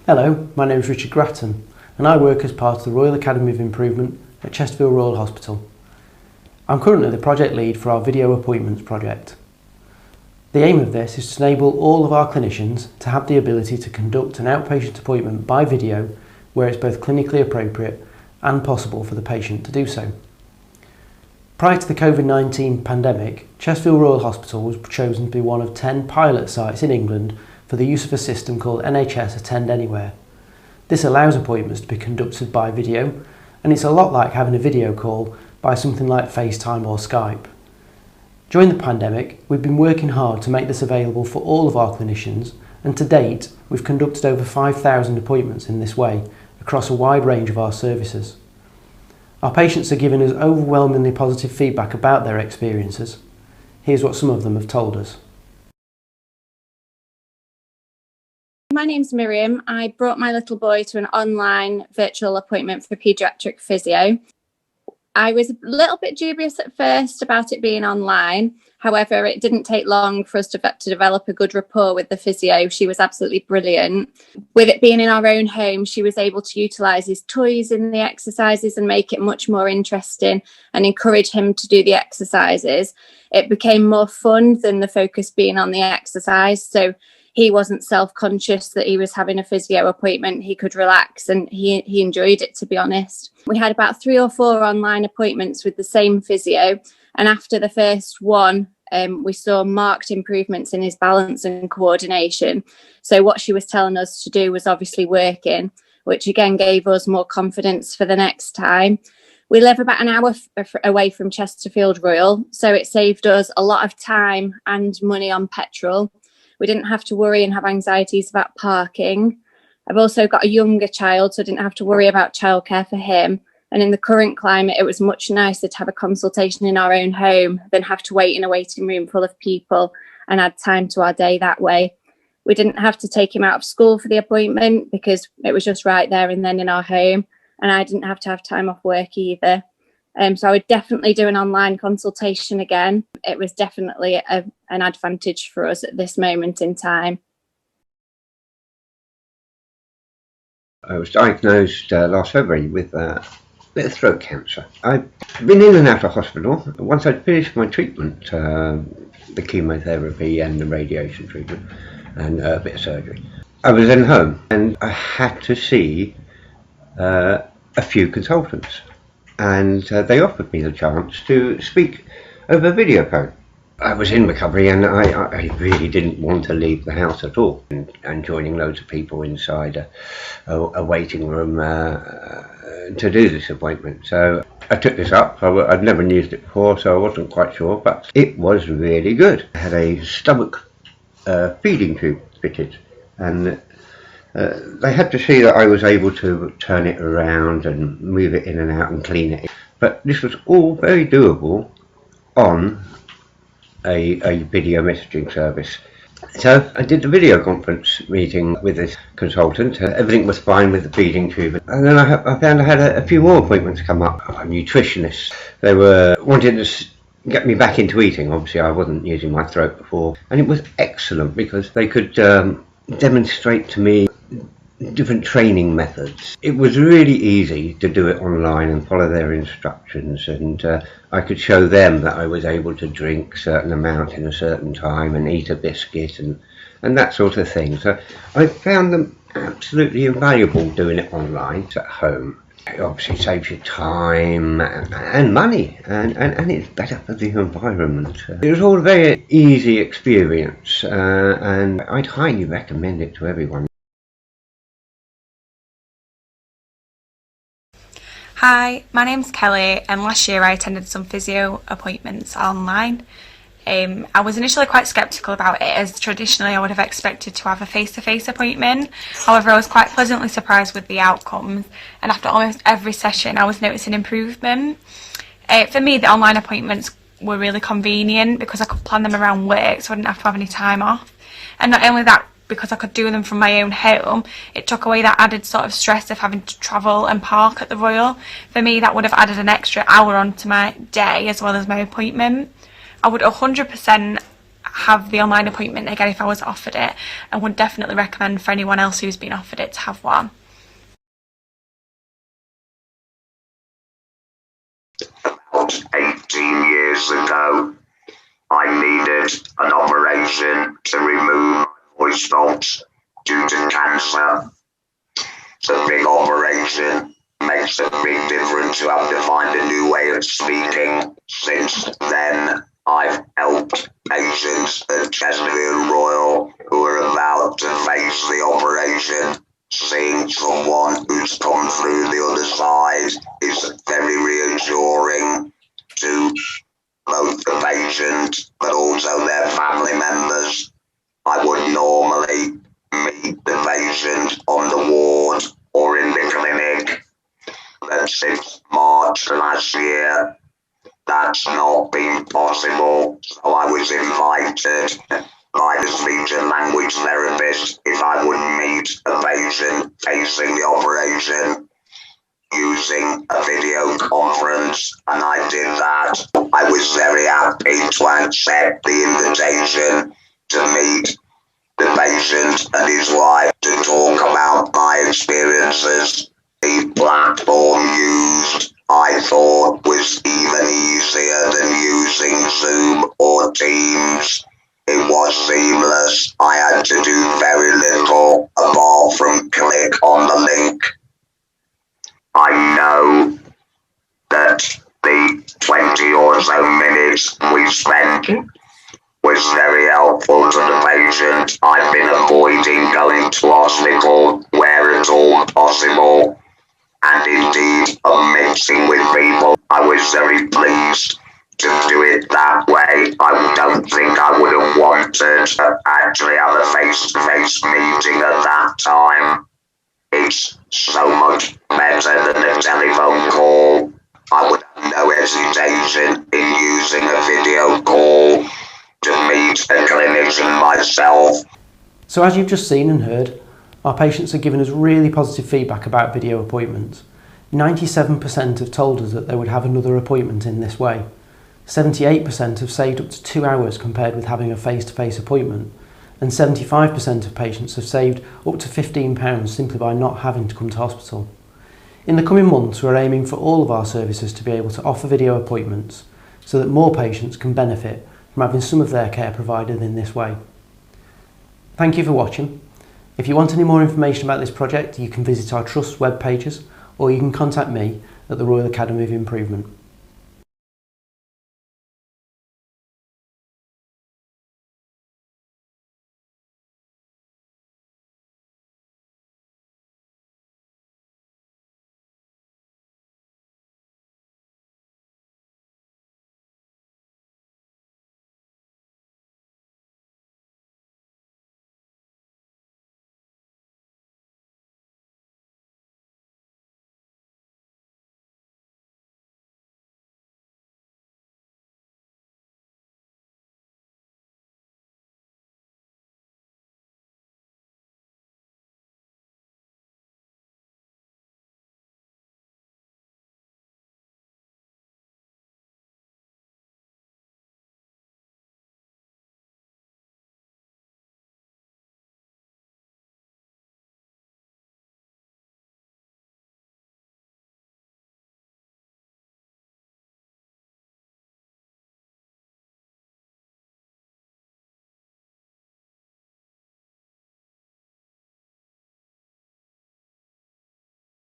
Hello, my name is Richard Grattan and I work as part of the Royal Academy of Improvement at Chesterfield Royal Hospital. I'm currently the project lead for our video appointments project. The aim of this is to enable all of our clinicians to have the ability to conduct an outpatient appointment by video where it's both clinically appropriate and possible for the patient to do so. Prior to the COVID-19 pandemic, Chesterfield Royal Hospital was chosen to be one of 10 pilot sites in England for the use of a system called NHS Attend Anywhere. This allows appointments to be conducted by video, and it's a lot like having a video call by something like FaceTime or Skype. During the pandemic, we've been working hard to make this available for all of our clinicians, and to date, we've conducted over 5,000 appointments in this way across a wide range of our services. Our patients are giving us overwhelmingly positive feedback about their experiences. Here's what some of them have told us. My name's Miriam. I brought my little boy to an online virtual appointment for paediatric physio. I was a little bit dubious at first about it being online. However, it didn't take long for us to develop a good rapport with the physio. She was absolutely brilliant. With it being in our own home, she was able to utilise his toys in the exercises and make it much more interesting and encourage him to do the exercises. It became more fun than the focus being on the exercise. So he wasn't self-conscious that he was having a physio appointment. He could relax and he enjoyed it, to be honest. We had about 3 or 4 online appointments with the same physio. And after the first one, we saw marked improvements in his balance and coordination. So what she was telling us to do was obviously working, which again gave us more confidence for the next time. We live about an hour away from Chesterfield Royal, so it saved us a lot of time and money on petrol. We didn't have to worry and have anxieties about parking. I've also got a younger child, so I didn't have to worry about childcare for him. And in the current climate, it was much nicer to have a consultation in our own home than have to wait in a waiting room full of people and add time to our day that way. We didn't have to take him out of school for the appointment because it was just right there and then in our home. And I didn't have to have time off work either. So I would definitely do an online consultation again. It was definitely an advantage for us at this moment in time. I was diagnosed last February with a bit of throat cancer. I've been in and out of hospital. Once I'd finished my treatment, the chemotherapy and the radiation treatment and a bit of surgery, I was then home and I had to see a few consultants. And they offered me the chance to speak over video phone. I was in recovery and I really didn't want to leave the house at all, and joining loads of people inside a waiting room to do this appointment. So I took this up. I'd never used it before, so I wasn't quite sure, but it was really good. I had a stomach feeding tube fitted, and they had to see that I was able to turn it around and move it in and out and clean it. But this was all very doable on a video messaging service. So I did the video conference meeting with this consultant. Everything was fine with the feeding tube. And then I found I had a few more appointments come up. A nutritionist. They were wanting to get me back into eating. Obviously I wasn't using my throat before. And it was excellent because they could demonstrate to me different training methods. It was really easy to do it online and follow their instructions, and I could show them that I was able to drink a certain amount in a certain time and eat a biscuit and that sort of thing. So I found them absolutely invaluable doing it online. It's at home. It obviously saves you time and money, and it's better for the environment. It was all a very easy experience, and I'd highly recommend it to everyone. Hi, my name's Kelly, and last year I attended some physio appointments online. I was initially quite sceptical about it, as traditionally I would have expected to have a face-to-face appointment. However, I was quite pleasantly surprised with the outcomes, and after almost every session I was noticing improvement. For me, the online appointments were really convenient because I could plan them around work, so I didn't have to have any time off. And not only that, because I could do them from my own home, it took away that added sort of stress of having to travel and park at the Royal. For me, that would have added an extra hour onto my day as well as my appointment. I would 100% have the online appointment again if I was offered it, and would definitely recommend for anyone else who's been offered it to have one. About 18 years ago, I needed an operation to remove my voice box due to cancer. It's a big operation, makes a big difference to have to find a new way of speaking. Since then, I've helped patients at Chesterfield Royal who are about to face the operation. Seeing someone who's come through the other side is very reassuring to both the patient but also their family members. I would normally meet the patient on the ward or in the clinic, but since March last year, that's not been possible, so I was invited by the speech and language therapist if I would meet a patient facing the operation using a video conference, and I did that. I was very happy to accept the invitation to meet the patient and his wife to talk about my experiences. The platform used, I thought, was even easier than using Zoom or Teams. It was seamless. I had to do very little apart from click on the link. I know that the 20 or so minutes we spent was very helpful to the patient. I've been avoiding going to hospital where at all possible, and indeed mixing with people. I was very pleased to do it that way. I don't think I would have wanted to actually have a face-to-face meeting at that time. It's so much better than a telephone call. I would have no hesitation in using a video call to meet a clinician myself. So as you've just seen and heard, our patients have given us really positive feedback about video appointments. 97% have told us that they would have another appointment in this way. 78% have saved up to 2 hours compared with having a face-to-face appointment, and 75% of patients have saved up to £15 simply by not having to come to hospital. In the coming months, we're aiming for all of our services to be able to offer video appointments so that more patients can benefit from having some of their care provided in this way. Thank you for watching. If you want any more information about this project, you can visit our Trust's web pages, or you can contact me at the Royal Academy of Improvement.